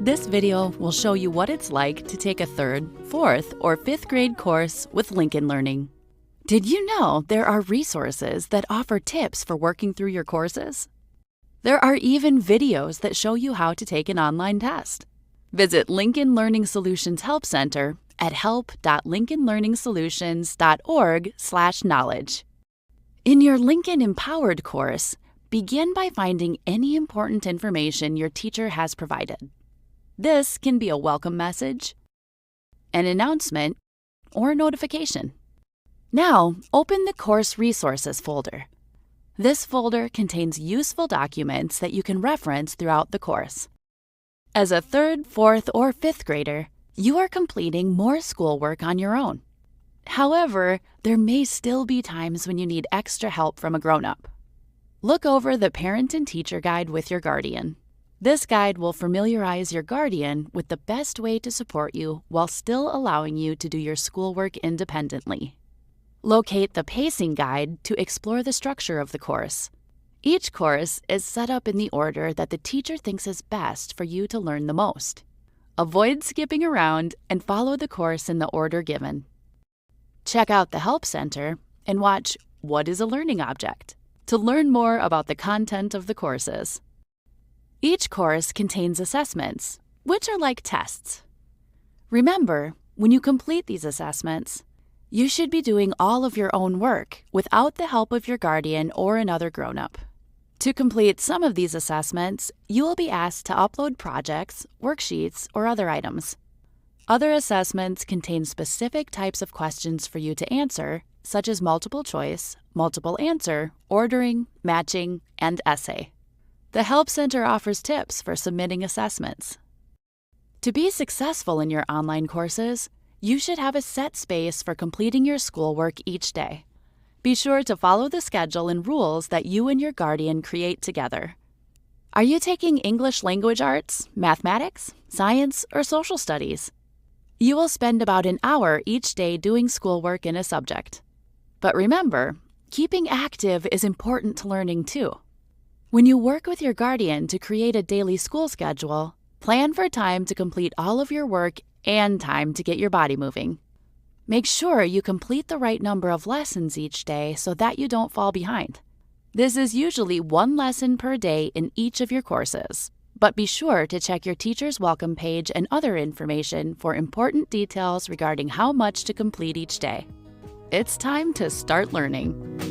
This video will show you what it's like to take a 3rd, 4th, or 5th grade course with Lincoln Learning. Did you know there are resources that offer tips for working through your courses? There are even videos that show you how to take an online test. Visit Lincoln Learning Solutions Help Center at help.lincolnlearningsolutions.org/knowledge. In your Lincoln Empowered course, begin by finding any important information your teacher has provided. This can be a welcome message, an announcement, or a notification. Now, open the Course Resources folder. This folder contains useful documents that you can reference throughout the course. As a 3rd, 4th, or 5th grader, you are completing more schoolwork on your own. However, there may still be times when you need extra help from a grown-up. Look over the Parent and Teacher Guide with your guardian. This guide will familiarize your guardian with the best way to support you while still allowing you to do your schoolwork independently. Locate the Pacing Guide to explore the structure of the course. Each course is set up in the order that the teacher thinks is best for you to learn the most. Avoid skipping around and follow the course in the order given. Check out the Help Center and watch What is a Learning Object? To learn more about the content of the courses. Each course contains assessments, which are like tests. Remember, when you complete these assessments, you should be doing all of your own work without the help of your guardian or another grown-up. To complete some of these assessments, you will be asked to upload projects, worksheets, or other items. Other assessments contain specific types of questions for you to answer, such as multiple choice, multiple answer, ordering, matching, and essay. The Help Center offers tips for submitting assessments. To be successful in your online courses, you should have a set space for completing your schoolwork each day. Be sure to follow the schedule and rules that you and your guardian create together. Are you taking English language arts, mathematics, science, or social studies? You will spend about an hour each day doing schoolwork in a subject. But remember, keeping active is important to learning too. When you work with your guardian to create a daily school schedule, plan for time to complete all of your work and time to get your body moving. Make sure you complete the right number of lessons each day so that you don't fall behind. This is usually 1 lesson per day in each of your courses, but be sure to check your teacher's welcome page and other information for important details regarding how much to complete each day. It's time to start learning.